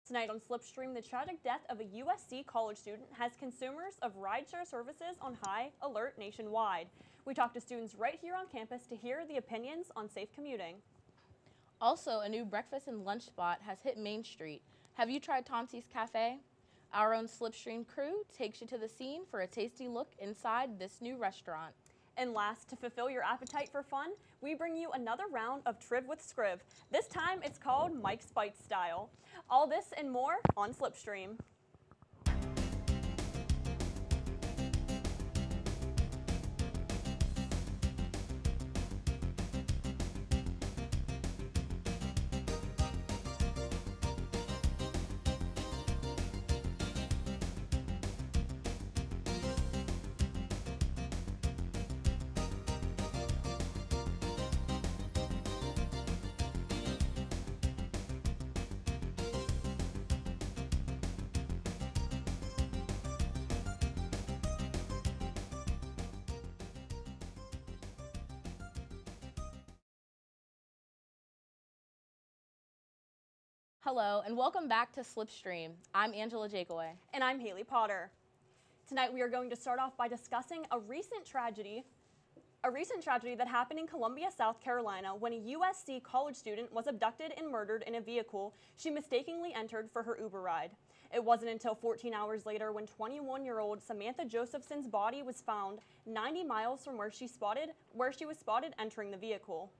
Tonight on Slipstream, the tragic death of a USC college student has consumers of rideshare services on high alert nationwide. We talked to students right here on campus to hear the opinions on safe commuting. Also, a new breakfast and lunch spot has hit Main Street. Have you tried Tonsi's Cafe? Our own Slipstream crew takes you to the scene for a tasty look inside this new restaurant. And last, to fulfill your appetite for fun, we bring you another round of Triv with Scriv. This time it's called Mike's Bite Style. All this and more on Slipstream. Hello, and welcome back to Slipstream. I'm Angela Jakeaway. And I'm Haley Potter. Tonight we are going to start off by discussing a recent tragedy that happened in Columbia, South Carolina, when a USC college student was abducted and murdered in a vehicle she mistakenly entered for her Uber ride. It wasn't until 14 hours later when 21-year-old Samantha Josephson's body was found 90 miles from where she was spotted entering the vehicle.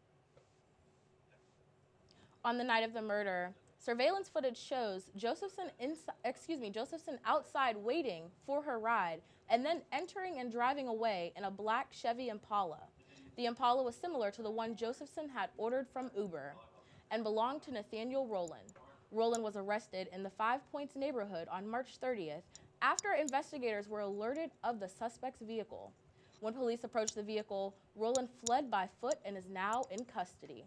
On the night of the murder, surveillance footage shows Josephson outside waiting for her ride and then entering and driving away in a black Chevy Impala. The Impala was similar to the one Josephson had ordered from Uber and belonged to Nathaniel Rowland. Rowland was arrested in the 5 Points neighborhood on March 30th after investigators were alerted of the suspect's vehicle. When police approached the vehicle, Rowland fled by foot and is now in custody.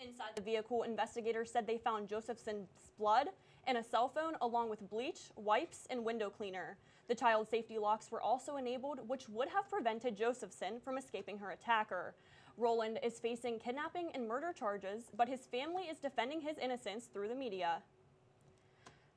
Inside the vehicle, investigators said they found Josephson's blood and a cell phone along with bleach, wipes, and window cleaner. The child safety locks were also enabled, which would have prevented Josephson from escaping her attacker. Rowland is facing kidnapping and murder charges, but his family is defending his innocence through the media.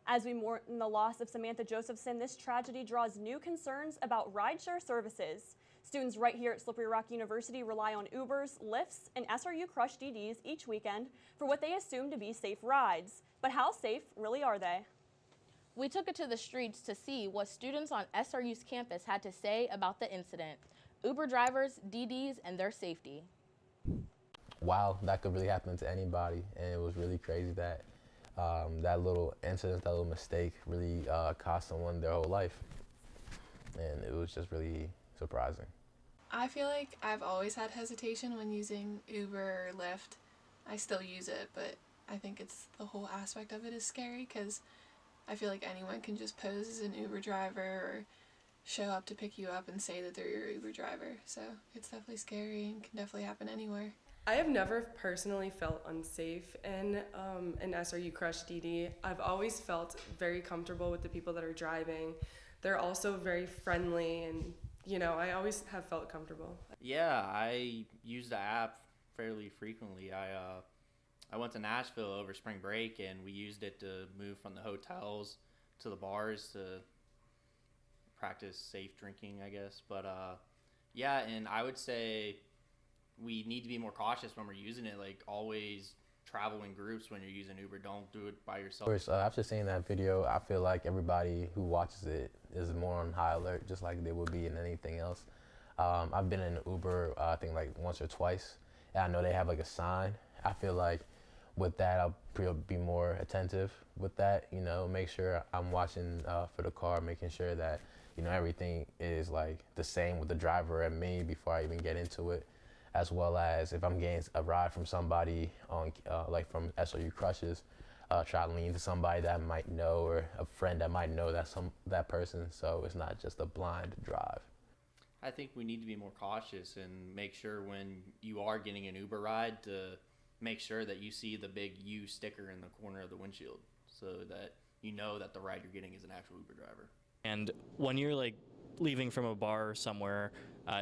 As we mourn the loss of Samantha Josephson, this tragedy draws new concerns about rideshare services. Students right here at Slippery Rock University rely on Ubers, Lyfts, and SRU Crush DDs each weekend for what they assume to be safe rides. But how safe really are they? We took it to the streets to see what students on SRU's campus had to say about the incident. Uber drivers, DDs, and their safety. Wow, that could really happen to anybody, and it was really crazy that that little incident, that little mistake really cost someone their whole life, and it was just really surprising. I feel like I've always had hesitation when using Uber or Lyft. I still use it, but I think it's the whole aspect of it is scary because I feel like anyone can just pose as an Uber driver or show up to pick you up and say that they're your Uber driver. So it's definitely scary and can definitely happen anywhere. I have never personally felt unsafe in an SRU Crush DD. I've always felt very comfortable with the people that are driving. They're also very friendly, and you know, I always have felt comfortable. Yeah, I use the app fairly frequently. I went to Nashville over spring break, and we used it to move from the hotels to the bars to practice safe drinking, I guess. But yeah, and I would say we need to be more cautious when we're using it. Like, always travel in groups when you're using Uber. Don't do it by yourself. Of course, after seeing that video, I feel like everybody who watches it is more on high alert, just like they would be in anything else. I've been in Uber, I think like once or twice, and I know they have like a sign. I feel like with that, I'll be more attentive with that, you know, make sure I'm watching for the car, making sure that, you know, everything is like the same with the driver and me before I even get into it, as well as if I'm getting a ride from somebody on like from SRU Crushes, try to lean to somebody that I might know or a friend that might know that person, so it's not just a blind drive. I think we need to be more cautious and make sure when you are getting an Uber ride to make sure that you see the big U sticker in the corner of the windshield so that you know that the ride you're getting is an actual Uber driver. And when you're like leaving from a bar somewhere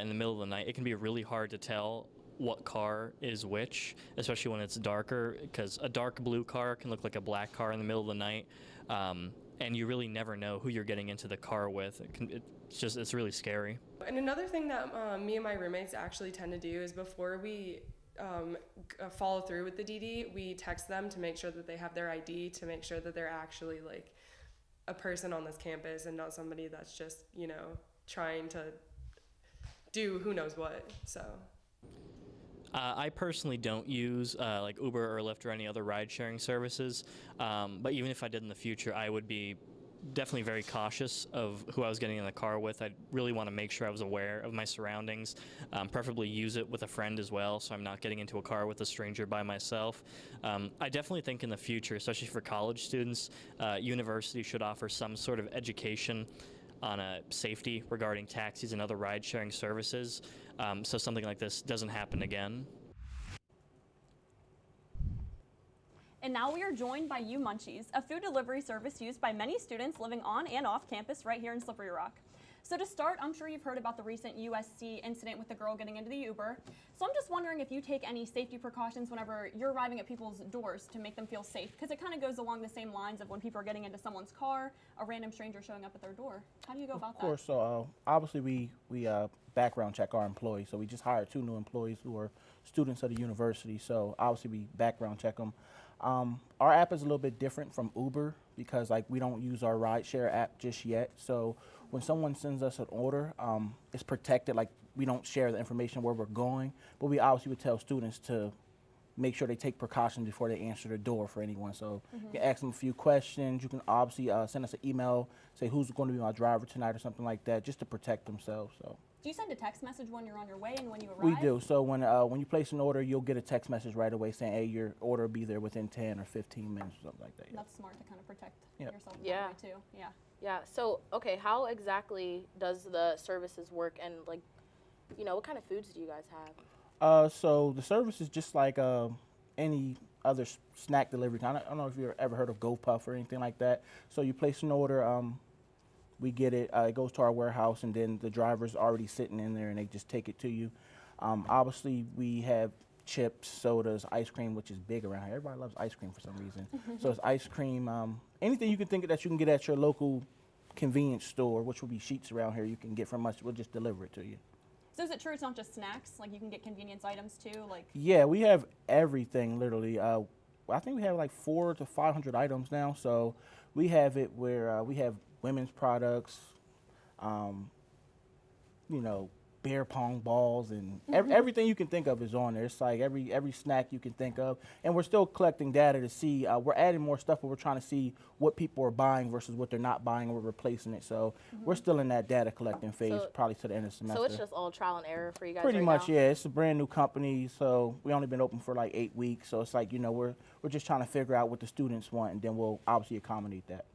in the middle of the night, it can be really hard to tell what car is which, especially when it's darker, because a dark blue car can look like a black car in the middle of the night, and you really never know who you're getting into the car with. It's really scary. And another thing that me and my roommates actually tend to do is before we follow through with the DD, we text them to make sure that they have their ID, to make sure that they're actually like a person on this campus and not somebody that's just, you know, trying to do who knows what. So I personally don't use like Uber or Lyft or any other ride-sharing services, but even if I did in the future, I would be definitely very cautious of who I was getting in the car with. I really want to make sure I was aware of my surroundings, preferably use it with a friend as well, so I'm not getting into a car with a stranger by myself. I definitely think in the future, especially for college students, universities should offer some sort of education on safety regarding taxis and other ride-sharing services, so something like this doesn't happen again. And now we are joined by U Munchies, a food delivery service used by many students living on and off campus right here in Slippery Rock. So to start, I'm sure you've heard about the recent USC incident with the girl getting into the Uber. So I'm just wondering if you take any safety precautions whenever you're arriving at people's doors to make them feel safe, because it kind of goes along the same lines of when people are getting into someone's car, a random stranger showing up at their door. How do you go about that? Of course, so obviously we background check our employees. So we just hired 2 new employees who are students of the university. So obviously we background check them. Our app is a little bit different from Uber because like we don't use our rideshare app just yet. So when someone sends us an order, it's protected. Like we don't share the information where we're going, but we obviously would tell students to make sure they take precautions before they answer the door for anyone. So you can ask them a few questions. You can obviously send us an email, say who's going to be my driver tonight or something like that, just to protect themselves. So. Do you send a text message when you're on your way and when you arrive? We do. So when you place an order, you'll get a text message right away saying, hey, your order will be there within 10 or 15 minutes or something like that. Yeah. That's smart to kind of protect yourself Yeah. that way too. Yeah. Yeah. So, okay, how exactly does the services work, and like, you know, what kind of foods do you guys have? So the service is just like any other snack delivery. I don't know if you've ever heard of GoPuff or anything like that. So you place an order, we get it, it goes to our warehouse, and then the driver's already sitting in there and they just take it to you. Obviously we have chips, sodas, ice cream, which is big around here. Everybody loves ice cream for some reason. So it's ice cream, anything you can think of that you can get at your local convenience store, which will be Sheets around here, you can get from us. We'll just deliver it to you. So is it true it's not just snacks? Like you can get convenience items too? Like Yeah, we have everything literally. I think we have like 400 to 500 items now. So we have it where we have women's products, you know, beer pong balls, and everything you can think of is on there. It's like every snack you can think of, and we're still collecting data to see. We're adding more stuff, but we're trying to see what people are buying versus what they're not buying, and we're replacing it. So we're still in that data collecting phase, probably to the end of the semester. So it's just all trial and error for you guys. Pretty right much, now? yeah. It's a brand new company, so we only been open for like 8 weeks. So it's like, you know, we're just trying to figure out what the students want, and then we'll obviously accommodate that.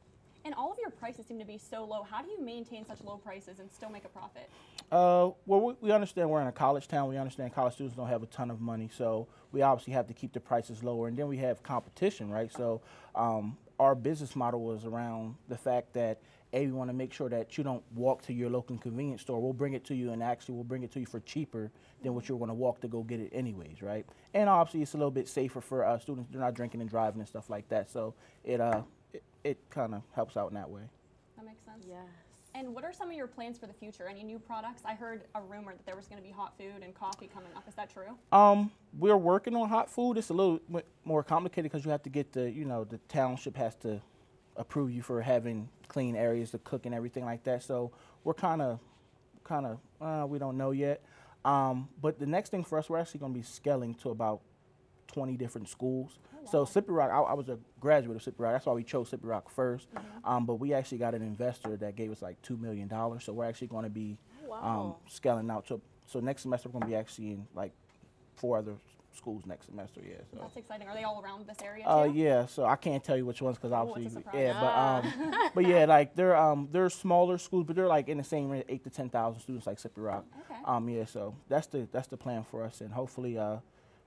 And all of your prices seem to be so low. How do you maintain such low prices and still make a profit? Well, we understand we're in a college town. We understand college students don't have a ton of money, so we obviously have to keep the prices lower. And then we have competition, right? So our business model was around the fact that, A, we want to make sure that you don't walk to your local convenience store. We'll bring it to you, and actually we'll bring it to you for cheaper than what you're going to walk to go get it anyways, right? And obviously it's a little bit safer for students. They're not drinking and driving and stuff like that. So it kind of helps out in that way. That makes sense. Yes. And what are some of your plans for the future? Any new products? I heard a rumor that there was going to be hot food and coffee coming up. Is that true? We're working on hot food. It's a little more complicated because you have to get the township has to approve you for having clean areas to cook and everything like that. So we're kind of, we don't know yet. But the next thing for us, we're actually going to be scaling to about 20 different schools. So Slippery Rock, I was a graduate of Slippery Rock. That's why we chose Slippery Rock first. But we actually got an investor that gave us like $2 million. So we're actually going to be scaling out. So next semester we're going to be actually in like 4 other schools next semester. Yeah. So. That's exciting. Are they all around this area too? Yeah. So I can't tell you which ones because obviously, it's a surprise. yeah. But yeah, like they're smaller schools, but they're like in the same range, 8,000 to 10,000 students like Slippery Rock. Okay. Yeah. So that's the plan for us, and hopefully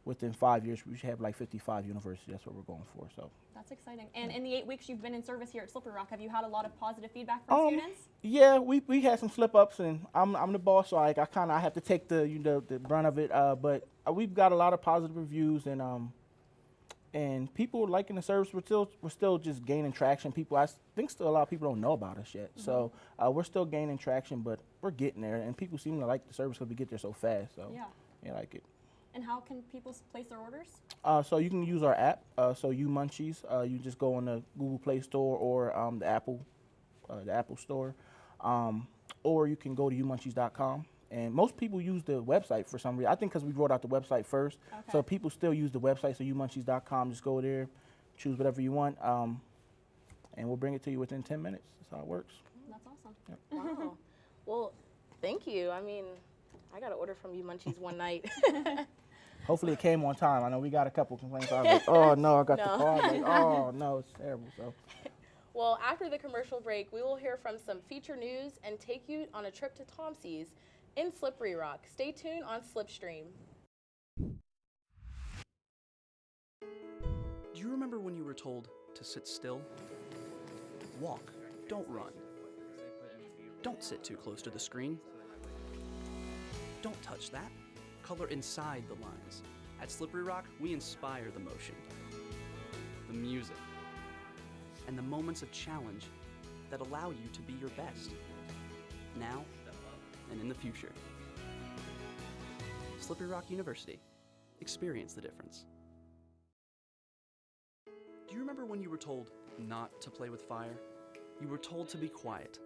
within 5 years, we should have like 55 universities. That's what we're going for. So That's exciting. And in the 8 weeks you've been in service here at Slippery Rock, have you had a lot of positive feedback from students? yeah, we had some slip ups, and I'm the boss, so I have to take the the brunt of it. But we've got a lot of positive reviews, and people liking the service. We're still just gaining traction. I think still a lot of people don't know about us yet. So we're still gaining traction, but we're getting there, and people seem to like the service because we get there so fast. So yeah, like it. And how can people place their orders? So you can use our app. So you Munchies, you just go on the Google Play Store or the Apple Store, or you can go to youmunchies.com. And most people use the website for some reason. I think because we wrote out the website first. Okay. So people still use the website. So youmunchies.com. Just go there, choose whatever you want, and we'll bring it to you within 10 minutes. That's how it works. That's awesome. Yep. Wow. Well, thank you. I mean, I got to order from you Munchies one night. Hopefully it came on time. I know we got a couple complaints. I was like, oh no, I got the call. Like, oh no, it's terrible. So. Well, after the commercial break, we will hear from some feature news and take you on a trip to Thompson's in Slippery Rock. Stay tuned on Slipstream. Do you remember when you were told to sit still? Walk, don't run. Don't sit too close to the screen. Don't touch that. Color inside the lines. At Slippery Rock, we inspire the motion, the music, and the moments of challenge that allow you to be your best, now and in the future. Slippery Rock University. Experience the difference. Do you remember when you were told not to play with fire? You were told to be quiet.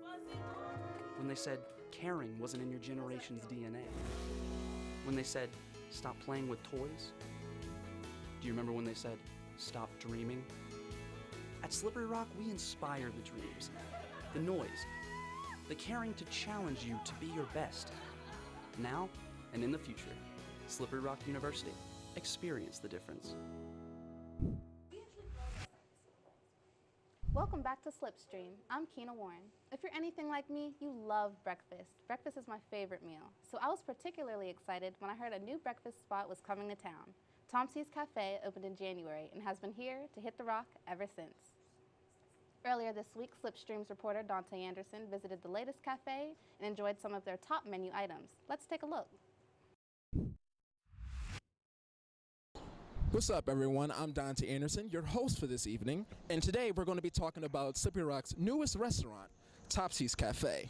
When they said caring wasn't in your generation's DNA. When they said, stop playing with toys? Do you remember when they said, stop dreaming? At Slippery Rock, we inspire the dreams, the noise, the caring to challenge you to be your best, now and in the future. Slippery Rock University. Experience the difference. Welcome back to Slipstream. I'm Keena Warren. If you're anything like me, you love breakfast. Breakfast is my favorite meal. So I was particularly excited when I heard a new breakfast spot was coming to town. Thompson's Cafe opened in January and has been here to hit the rock ever since. Earlier this week, Slipstream's reporter Dante Anderson visited the latest cafe and enjoyed some of their top menu items. Let's take a look. What's up, everyone? I'm Dante Anderson, your host for this evening, and today we're going to be talking about Slippery Rock's newest restaurant, Thompson's Cafe.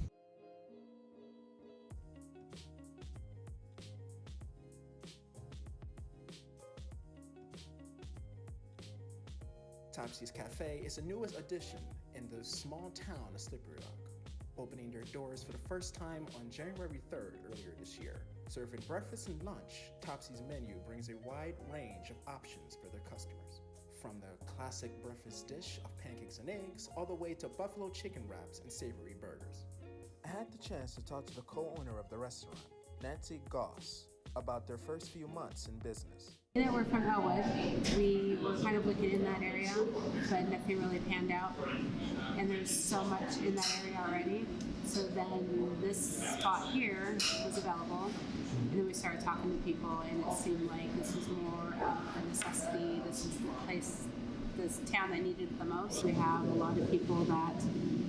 Thompson's Cafe is the newest addition in the small town of Slippery Rock, opening their doors for the first time on January 3rd earlier this year. Serving breakfast and lunch, Thompson's menu brings a wide range of options for their customers. From the classic breakfast dish of pancakes and eggs, all the way to buffalo chicken wraps and savory burgers. I had the chance to talk to the co-owner of the restaurant, Nancy Goss, about their first few months in business. We're from Elwood. We were kind of looking in that area, but nothing really panned out. And there's so much in that area already. So then this spot here was available. And then we started talking to people, and it seemed like this was more of a necessity. This is the place, this town that needed it the most. We have a lot of people that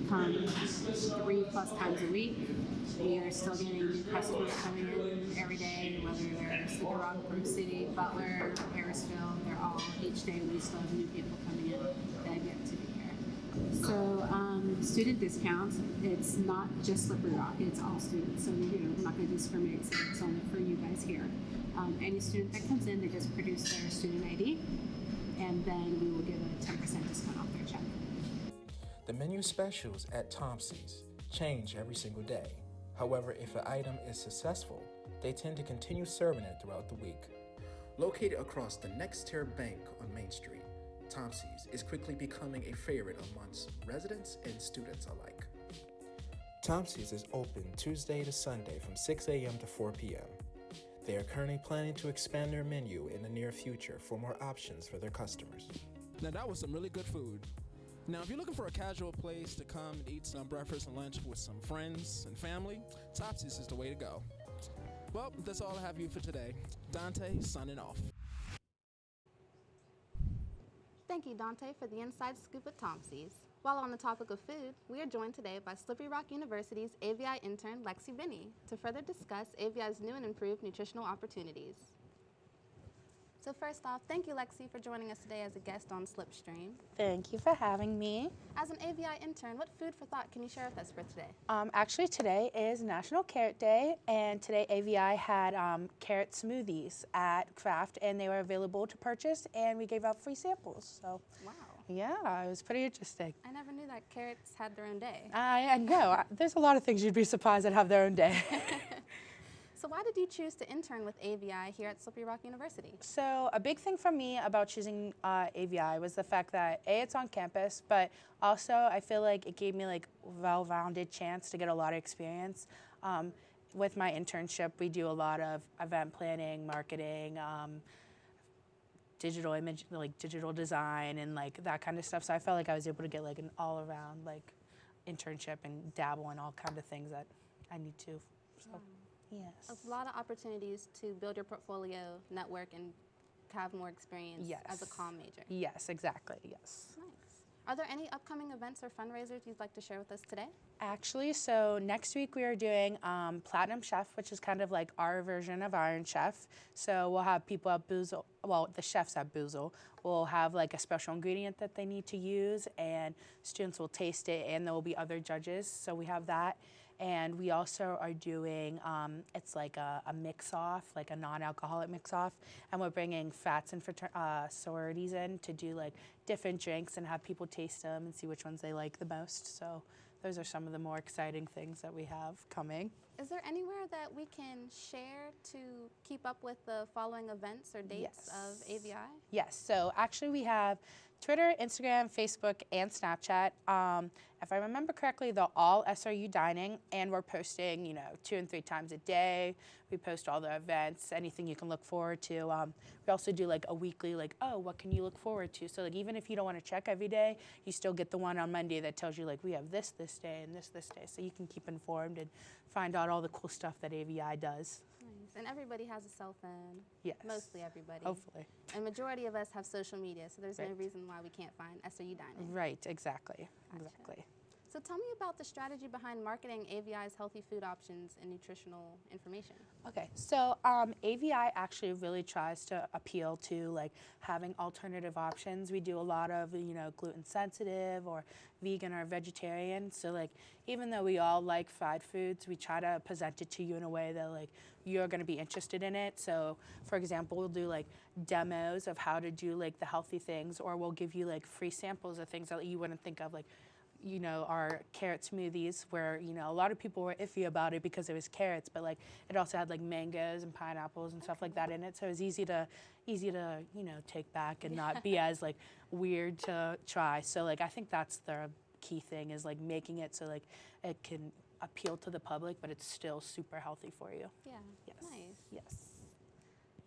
come 3+ times a week. We are still getting new customers coming in every day, whether they're Slippery Rock, Brook City, Butler, Harrisville. They're all, each day we still have new people coming in that get to be here. So student discounts, it's not just Slippery Rock, it's all students. So we're not going to discriminate, so it's only for you guys here. Any student that comes in, they just produce their student ID, and then we will give a 10% discount off their check. The menu specials at Thompson's change every single day. However, if an item is successful, they tend to continue serving it throughout the week. Located across the next tier bank on Main Street, Thompson's is quickly becoming a favorite amongst residents and students alike. Thompson's is open Tuesday to Sunday from 6 a.m. to 4 p.m. They are currently planning to expand their menu in the near future for more options for their customers. Now that was some really good food. Now, if you're looking for a casual place to come and eat some breakfast and lunch with some friends and family, Thompson's is the way to go. Well, that's all I have for you for today. Dante, signing off. Nikki Dante for the Inside Scoop at Thompson's. While on the topic of food, we are joined today by Slippery Rock University's AVI intern Lexi Binney to further discuss AVI's new and improved nutritional opportunities. So first off, thank you, Lexi, for joining us today as a guest on Slipstream. Thank you for having me. As an AVI intern, what food for thought can you share with us for today? Actually, today is National Carrot Day, and today AVI had carrot smoothies at Kraft, and they were available to purchase, and we gave out free samples. So, wow. Yeah, it was pretty interesting. I never knew that carrots had their own day. I know. There's a lot of things you'd be surprised that have their own day. So why did you choose to intern with AVI here at Slippery Rock University? So a big thing for me about choosing AVI was the fact that A, it's on campus, but also I feel like it gave me like a well-rounded chance to get a lot of experience. With my internship, we do a lot of event planning, marketing, digital image, like digital design and like that kind of stuff. So I felt like I was able to get like an all-around like internship and dabble in all kinds of things that I need to. So. Yes. A lot of opportunities to build your portfolio, network, and have more experience as a comm major. Yes, exactly, yes. Nice. Are there any upcoming events or fundraisers you'd like to share with us today? Actually, so next week we are doing Platinum Chef, which is kind of like our version of Iron Chef. So we'll have people at Boozle, well, the chefs at Boozle will have like a special ingredient that they need to use, and students will taste it, and there will be other judges. So we have that. And we also are doing, it's like a mix-off, like a non-alcoholic mix-off. And we're bringing frats and sororities in to do like different drinks and have people taste them and see which ones they like the most. So those are some of the more exciting things that we have coming. Is there anywhere that we can share to keep up with the following events or dates of AVI? Yes, so actually we have Twitter, Instagram, Facebook, and Snapchat. If I remember correctly, they're all SRU dining, and we're posting, 2 and 3 times a day. We post all the events, anything you can look forward to. We also do like a weekly, like, oh, what can you look forward to? So like even if you don't want to check every day, you still get the one on Monday that tells you like we have this day and this day. So you can keep informed and find out all the cool stuff that AVI does. Nice. And everybody has a cell phone. Yes. Mostly everybody. Hopefully. And majority of us have social media, so there's no reason why we can't find SRU dining. Right, exactly. Gotcha. Exactly. So tell me about the strategy behind marketing AVI's healthy food options and nutritional information. Okay, so AVI actually really tries to appeal to like having alternative options. We do a lot of, gluten sensitive or vegan or vegetarian. So like even though we all like fried foods, we try to present it to you in a way that like you're going to be interested in it. So for example, we'll do like demos of how to do like the healthy things, or we'll give you like free samples of things that you wouldn't think of, like our carrot smoothies where, a lot of people were iffy about it because it was carrots, but like it also had like mangoes and pineapples and stuff like that in it. So it was easy to, take back and not be as like weird to try. So like I think that's the key thing, is like making it so like it can appeal to the public, but it's still super healthy for you. Yeah. Yes. Nice. Yes.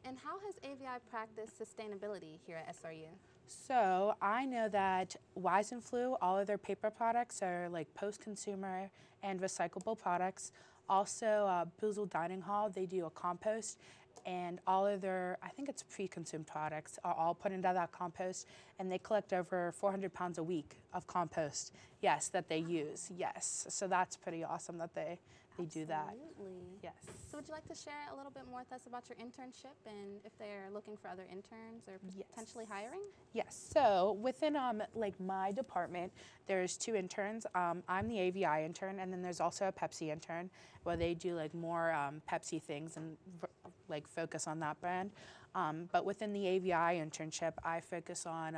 And how has AVI practiced sustainability here at SRU? So I know that Wise and Flu, all of their paper products are like post-consumer and recyclable products. Also, Boozle Dining Hall, they do a compost, and all of their, I think it's pre-consumed products, are all put into that compost, and they collect over 400 pounds a week of compost, yes, that they use, yes. So that's pretty awesome that they do that. Absolutely. Yes. So would you like to share a little bit more with us about your internship and if they're looking for other interns or potentially hiring? Yes. So within like my department, there's 2 interns. I'm the AVI intern, and then there's also a Pepsi intern where they do like more Pepsi things and like focus on that brand. But within the AVI internship, I focus on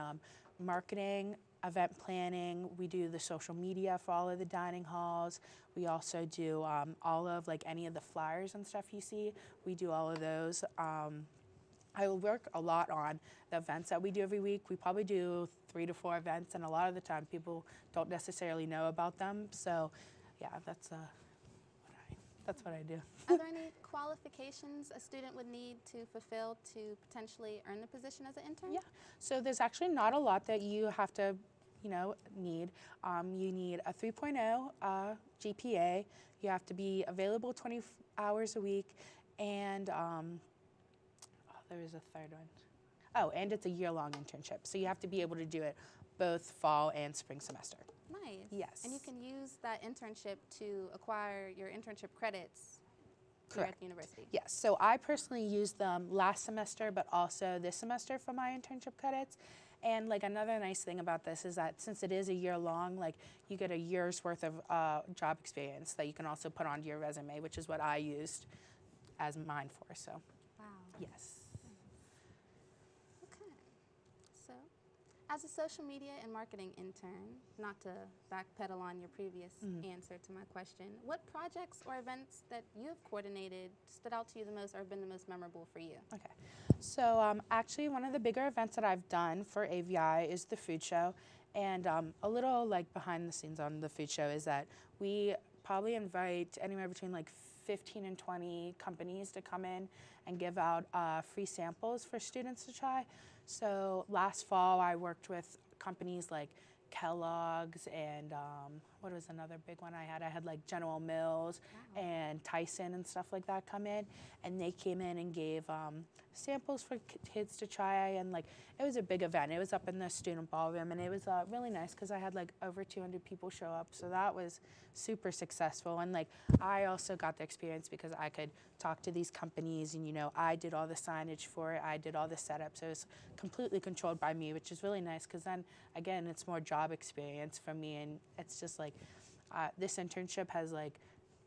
marketing, event planning. We do the social media for all of the dining halls. We also do all of like any of the flyers and stuff you see. We do all of those. I work a lot on the events that we do every week. We probably do 3 to 4 events, and a lot of the time people don't necessarily know about them. So yeah, that's what I do. Are there any qualifications a student would need to fulfill to potentially earn the position as an intern? Yeah, so there's actually not a lot that you have to, need. You need a 3.0 GPA. You have to be available 20 hours a week, and there is a third one. Oh, and it's a year-long internship, so you have to be able to do it both fall and spring semester. Nice. Yes. And you can use that internship to acquire your internship credits here Correct. at the university. Yes, so I personally used them last semester, but also this semester for my internship credits. And like another nice thing about this is that since it is a year long, like you get a year's worth of job experience that you can also put onto your resume, which is what I used as mine for. So, wow. Yes. Okay. So, as a social media and marketing intern, not to backpedal on your previous answer to my question, what projects or events that you have coordinated stood out to you the most or have been the most memorable for you? Okay. So actually one of the bigger events that I've done for AVI is the food show. And a little like behind the scenes on the food show is that we probably invite anywhere between like 15 and 20 companies to come in and give out free samples for students to try. So last fall I worked with companies like Kellogg's and what was another big one I had? I had like General Mills and Tyson and stuff like that come in, and they came in and gave samples for kids to try, and like it was a big event. It was up in the student ballroom, and it was really nice because I had like over 200 people show up, so that was super successful. And like I also got the experience because I could talk to these companies, and you know I did all the signage for it, I did all the setup, so it was completely controlled by me, which is really nice because then again it's more job experience for me, and it's just like this internship has like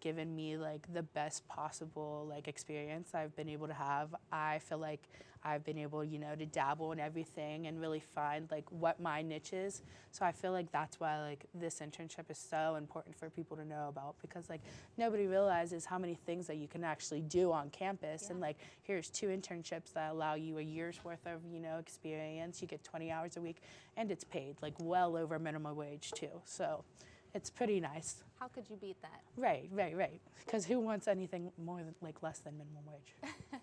given me like the best possible like experience I've been able to have. I feel like I've been able, you know, to dabble in everything and really find like what my niche is. So I feel like that's why like this internship is so important for people to know about, because like nobody realizes how many things that you can actually do on campus. And like here's 2 internships that allow you a year's worth of, you know, experience. You get 20 hours a week and it's paid like well over minimum wage too. So it's pretty nice. How could you beat that? Right. Because who wants anything more than like less than minimum wage? Well,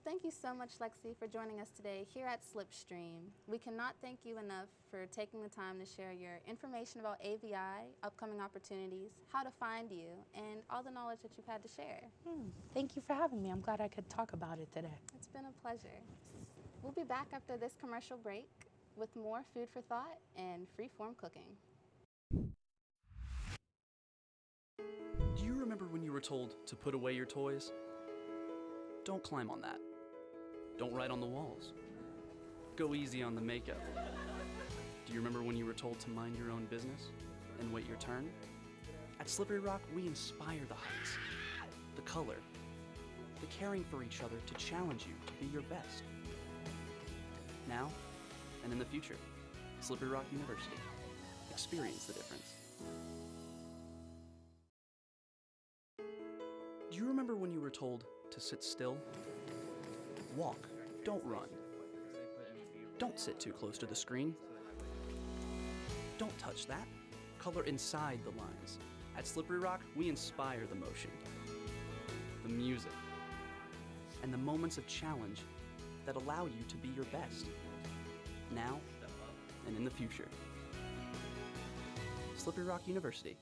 thank you so much, Lexi, for joining us today here at Slipstream. We cannot thank you enough for taking the time to share your information about AVI, upcoming opportunities, how to find you, and all the knowledge that you've had to share. Thank you for having me. I'm glad I could talk about it today. It's been a pleasure. We'll be back after this commercial break with more food for thought and free-form cooking. Do you remember when you were told to put away your toys? Don't climb on that. Don't write on the walls. Go easy on the makeup. Do you remember when you were told to mind your own business and wait your turn? At Slippery Rock, we inspire the heights, the color, the caring for each other to challenge you to be your best. Now and in the future, Slippery Rock University. Experience the difference. Do you remember when you were told to sit still? Walk, don't run. Don't sit too close to the screen. Don't touch that. Color inside the lines. At Slippery Rock, we inspire the motion, the music, and the moments of challenge that allow you to be your best, now and in the future. Slippery Rock University.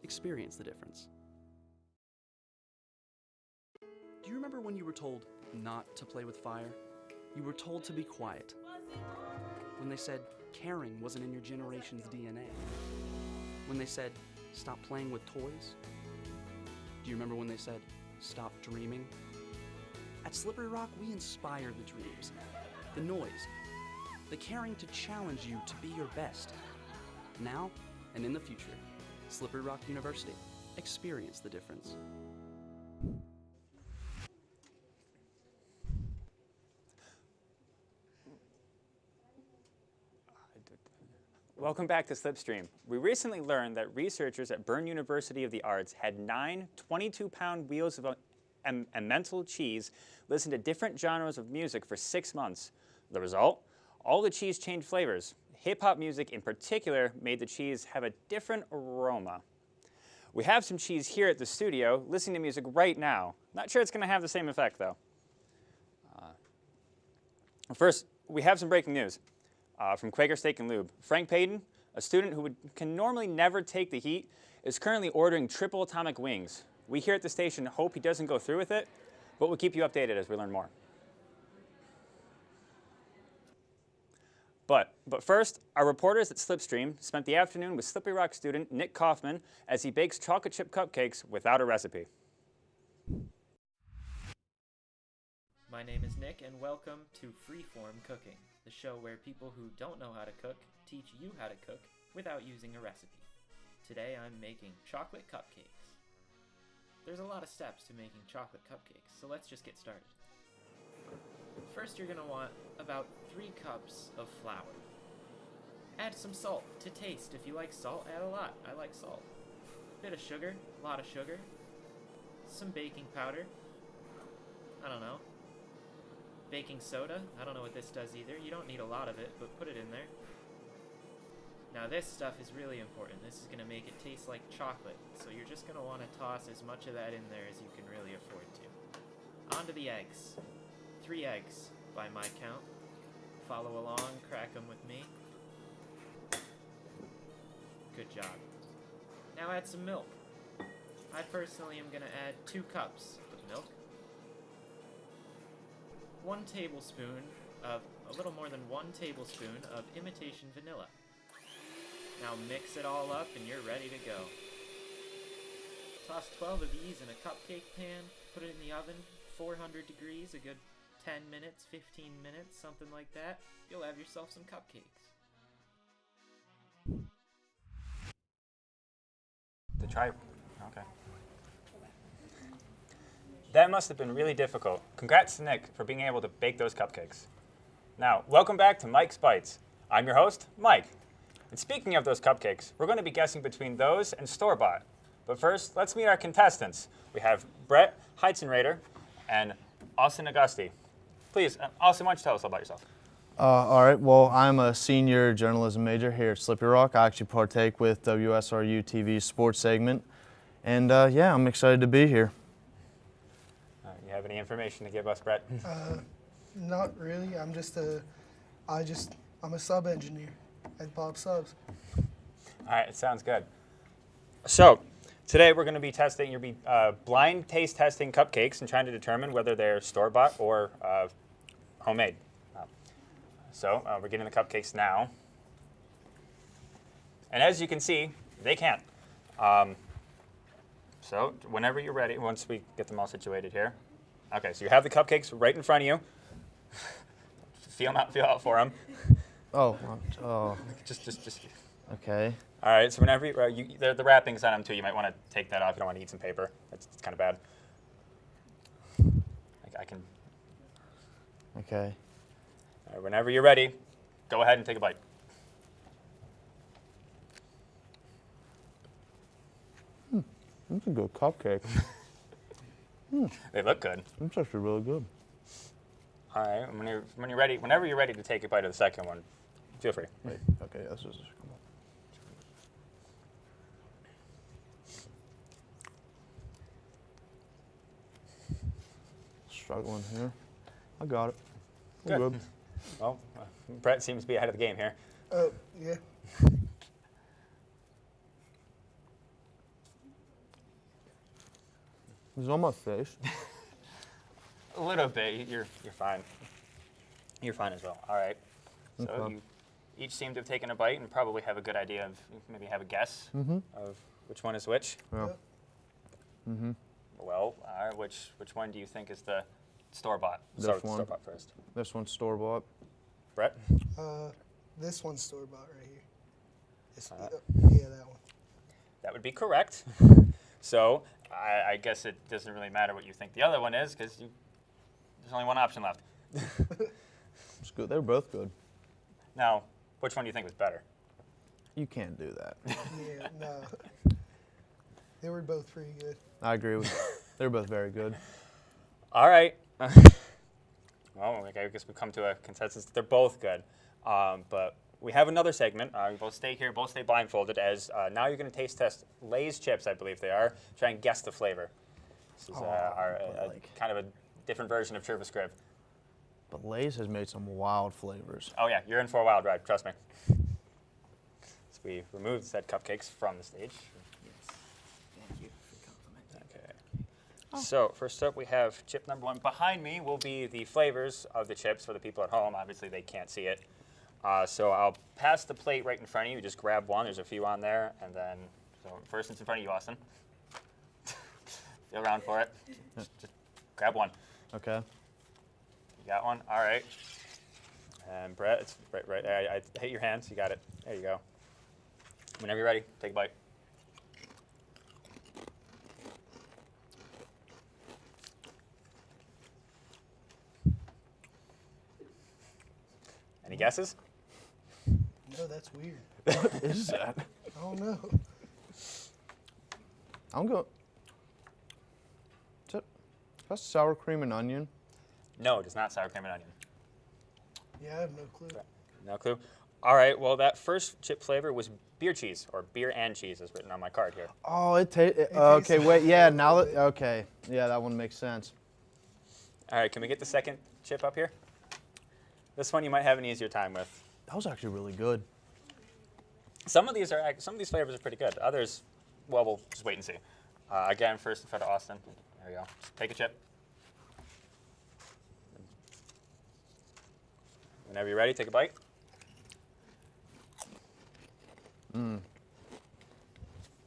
Experience the difference. Do you remember when you were told not to play with fire? You were told to be quiet. When they said caring wasn't in your generation's DNA. When they said stop playing with toys. Do you remember when they said stop dreaming? At Slippery Rock, we inspire the dreams, the noise, the caring to challenge you to be your best, now and in the future. Slippery Rock University. Experience the difference. Welcome back to Slipstream. We recently learned that researchers at Bern University of the Arts had 9 22-pound wheels of emmental cheese listen to different genres of music for 6 months. The result? All the cheese changed flavors. Hip-hop music in particular made the cheese have a different aroma. We have some cheese here at the studio listening to music right now. Not sure it's going to have the same effect, though. First, we have some breaking news. From Quaker Steak and Lube. Frank Payton, a student who can normally never take the heat, is currently ordering triple atomic wings. We here at the station hope he doesn't go through with it, but we'll keep you updated as we learn more. But first, our reporters at Slipstream spent the afternoon with Slippery Rock student Nick Kaufman as he bakes chocolate chip cupcakes without a recipe. My name is Nick, and welcome to Freeform Cooking, the show where people who don't know how to cook teach you how to cook without using a recipe. Today I'm making chocolate cupcakes. There's a lot of steps to making chocolate cupcakes, so let's just get started. First, you're going to want about 3 cups of flour. Add some salt to taste. If you like salt, add a lot. I like salt. Bit of sugar, a lot of sugar. Some baking powder. I don't know. Baking soda. I don't know what this does either. You don't need a lot of it, but put it in there. Now this stuff is really important. This is going to make it taste like chocolate, so you're just going to want to toss as much of that in there as you can really afford to. On to the eggs. 3 eggs, by my count. Follow along, crack them with me. Good job. Now add some milk. I personally am going to add 2 cups of milk. 1 tablespoon of, a little more than 1 tablespoon of imitation vanilla. Now mix it all up and you're ready to go. Toss 12 of these in a cupcake pan, put it in the oven, 400 degrees, a good 10 minutes, 15 minutes, something like that. You'll have yourself some cupcakes. To try, okay. That must have been really difficult. Congrats to Nick for being able to bake those cupcakes. Now, welcome back to Mike's Bites. I'm your host, Mike. And speaking of those cupcakes, we're going to be guessing between those and store-bought. But first, let's meet our contestants. We have Brett Heitzenrader and Austin Augusti. Please, Austin, why don't you tell us all about yourself? All right, well, I'm a senior journalism major here at Slippery Rock. I actually partake with WSRU TV's sports segment. And yeah, I'm excited to be here. You have any information to give us, Brett? Not really. I'm a sub engineer at Bob Subs. All right, it sounds good. So today we're going to be testing, you'll be blind taste testing cupcakes and trying to determine whether they're store-bought or homemade. So we're getting the cupcakes now. And as you can see, they can't. So whenever you're ready, once we get them all situated here. Okay, so you have the cupcakes right in front of you. Feel out for them. Oh. Just. Okay. All right, so whenever the wrapping's on them too, you might want to take that off. You don't want to eat some paper. It's kind of bad. I can. Okay. All right, whenever you're ready, go ahead and take a bite. That's a good cupcake. They look good. It's actually really good. All right, when you're ready, whenever you're ready to take a bite of the second one, feel free. Wait, okay, that's just come on. Struggling here. I got it. Good. Well, Brett seems to be ahead of the game here. Oh, yeah. It's on my face. A little bit. You're fine. You're fine as well. All right. So Okay. you each seem to have taken a bite and probably have a good idea of, maybe have a guess of which one is which. Yeah. Mm-hmm. Well, all right, which one do you think is the store-bought? This Start with one. store-bought first. This one's store-bought. Brett? This one's store-bought right here. Yeah, that one. That would be correct. So I guess it doesn't really matter what you think the other one is because there's only one option left. It's good. They're both good. Now, which one do you think was better? You can't do that. Yeah, no. They were both pretty good. I agree with that. They're both very good. All right. Well, I guess we've come to a consensus. They're both good. But we have another segment. You both stay here, both stay blindfolded, as now you're going to taste test Lay's chips, I believe they are. Try and guess the flavor. This is kind of a different version of Chirvis Crib. But Lay's has made some wild flavors. Oh, yeah. You're in for a wild ride. Trust me. So we removed said cupcakes from the stage. Yes. Thank you for the compliment. Okay. So first up, we have chip number 1. Behind me will be the flavors of the chips for the people at home. Obviously, they can't see it. So I'll pass the plate right in front of you. Just grab one. There's a few on there. And then, so first it's in front of you, Austin. Feel around for it. Just grab one. Okay. You got one? All right. And Brett, it's right there. I hit your hands. You got it. There you go. Whenever you're ready, take a bite. Any guesses? No, that's weird. What is that? I don't know. I'm going. That's sour cream and onion. No, it is not sour cream and onion. Yeah, I have no clue. No clue. All right. Well, that first chip flavor was beer cheese, or beer and cheese, as written on my card here. Oh, okay, wait, yeah, now that, okay. Yeah, that one makes sense. All right, can we get the second chip up here? This one you might have an easier time with. That was actually really good. Some of these flavors are pretty good. Others, well, we'll just wait and see. Again, first in front of Austin. There we go. Just take a chip. Whenever you're ready, take a bite.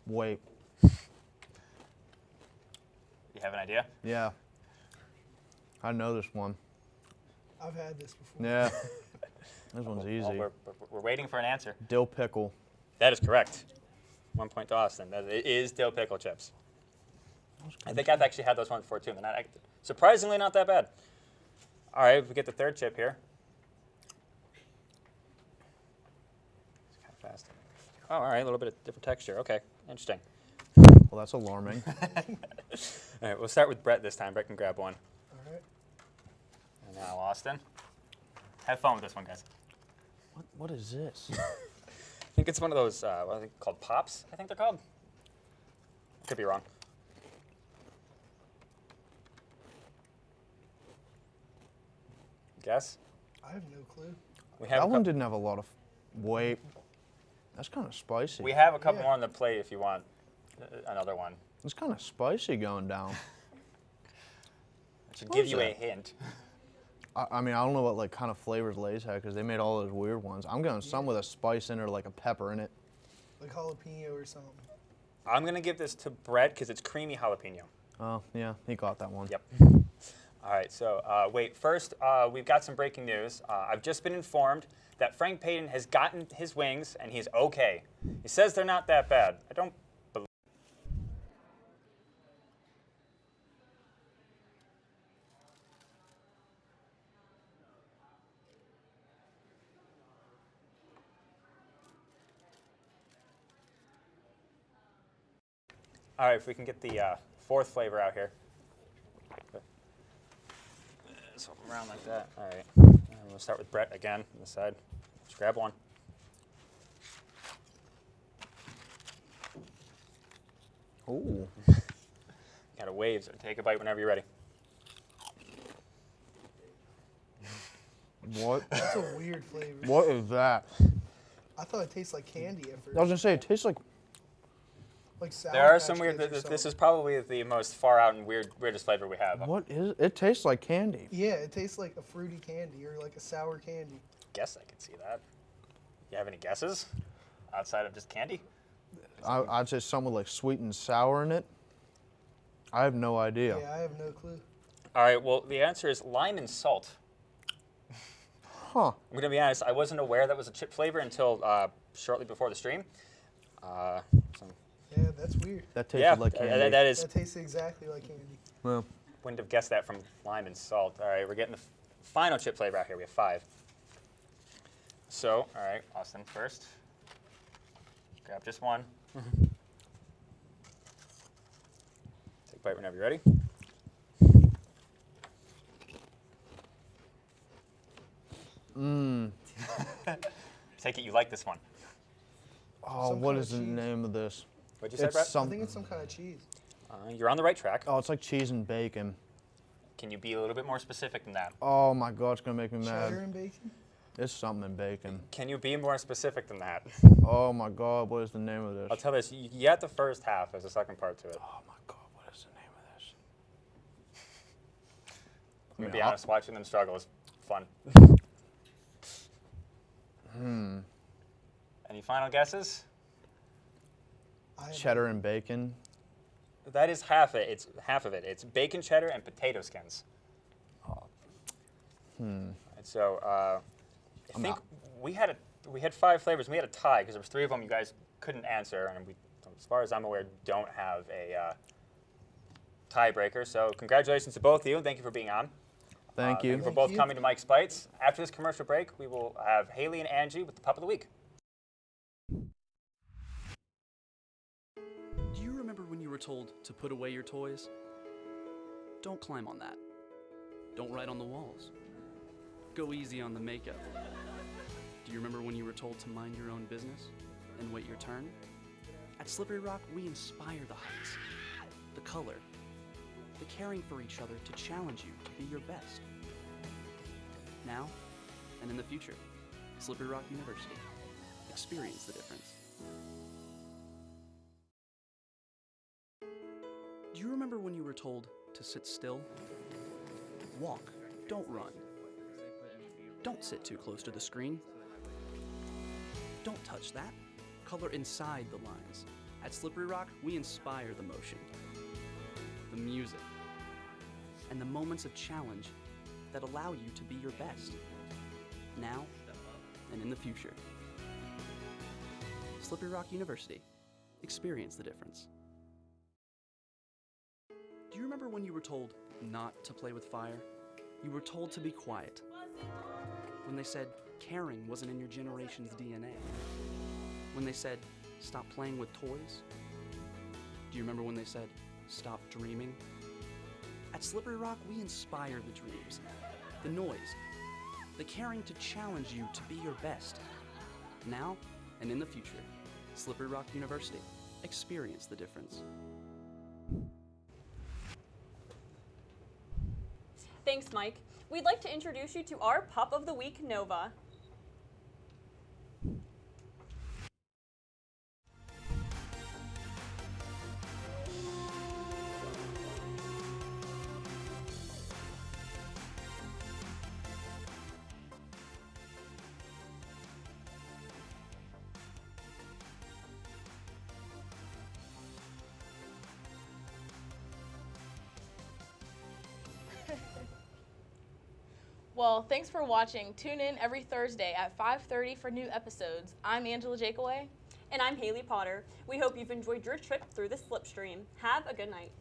Wait. You have an idea? Yeah. I know this one. I've had this before. Yeah. This one's easy. Well, we're waiting for an answer. Dill pickle. That is correct. 1 point to Austin. It is dill pickle chips. I think I've actually had those ones before too. They're surprisingly not that bad. All right, we get the third chip here. It's kind of fast. Oh, all right, a little bit of different texture. Okay, interesting. Well, that's alarming. All right, we'll start with Brett this time. Brett can grab one. All right. And now Austin. Have fun with this one, guys. What is this? I think it's one of those, what are they called? Pops, I think they're called. Could be wrong. Guess? I have no clue. That one didn't have a lot of weight. That's kind of spicy. We have a couple more on the plate if you want another one. It's kind of spicy going down. I should give you a hint. I mean, I don't know what kind of flavors Lay's had because they made all those weird ones. I'm going some with a spice in it or like a pepper in it. Like jalapeno or something. I'm going to give this to Brett because it's creamy jalapeno. Oh, yeah, he got that one. Yep. All right, so wait, first we've got some breaking news. I've just been informed that Frank Payton has gotten his wings and he's okay. He says they're not that bad. I don't believe. All right, if we can get the fourth flavor out here. Swap them around like that. All right. And we'll start with Brett again on this side. Just grab one. Ooh. Got a wave, so take a bite whenever you're ready. What? That's a weird flavor. What is that? I thought it tasted like candy at first. I was going to say, it tastes like Sour There are Patch some weird. Kids or This something. is probably the most far out and weirdest flavor we have. What is it? It tastes like candy. Yeah, it tastes like a fruity candy or like a sour candy. Guess I could see that. You have any guesses outside of just candy? I'd say something with like sweet and sour in it. I have no idea. Yeah, I have no clue. All right. Well, the answer is lime and salt. Huh. I'm going to be honest. I wasn't aware that was a chip flavor until shortly before the stream. Yeah, that's weird. That tasted like candy. That is. That tastes exactly like candy. Well, Wouldn't have guessed that from lime and salt. All right, we're getting the final chip flavor out here. We have 5. So, all right, Austin first. Grab just one. Take a bite whenever you're ready. Take it you like this one. Oh, Some what kind is the of cheese. name of this? What'd you say, Brett? I think it's some kind of cheese. You're on the right track. Oh, it's like cheese and bacon. Can you be a little bit more specific than that? Oh my God, it's gonna make me mad. Cheddar and bacon? It's something in bacon. Can you be more specific than that? Oh my God, what is the name of this? I'll tell you this. You get the first half. There's a second part to it. Oh my God, what is the name of this? I'm going to be honest, watching them struggle is fun. Any final guesses? Cheddar and bacon. That is half it. It's half of it. It's bacon cheddar and potato skins. And so I think we had 5 flavors. We had a tie because there was 3 of them you guys couldn't answer, and we, as far as I'm aware, don't have a tiebreaker. So congratulations to both of you. Thank you for being on. Thank you. Thank you for both coming to Mike's Bites. After this commercial break, we will have Haley and Angie with the Pup of the Week. Do you remember when you were told to put away your toys? Don't climb on that. Don't write on the walls. Go easy on the makeup. Do you remember when you were told to mind your own business and wait your turn? At Slippery Rock, we inspire the heights, the color, the caring for each other to challenge you to be your best. Now and in the future, Slippery Rock University. Experience the difference. Do you remember when you were told to sit still? Walk, don't run. Don't sit too close to the screen. Don't touch that. Color inside the lines. At Slippery Rock, we inspire the motion, the music, and the moments of challenge that allow you to be your best, now and in the future. Slippery Rock University. Experience the difference. Do you remember when you were told not to play with fire? You were told to be quiet. When they said caring wasn't in your generation's DNA. When they said stop playing with toys. Do you remember when they said stop dreaming? At Slippery Rock, we inspire the dreams, the noise, the caring to challenge you to be your best, now and in the future. Slippery Rock University. Experience the difference. Thanks, Mike. We'd like to introduce you to our Pup of the Week, Nova. Well, thanks for watching. Tune in every Thursday at 5:30 for new episodes. I'm Angela Jakeaway. And I'm Haley Potter. We hope you've enjoyed your trip through the Slipstream. Have a good night.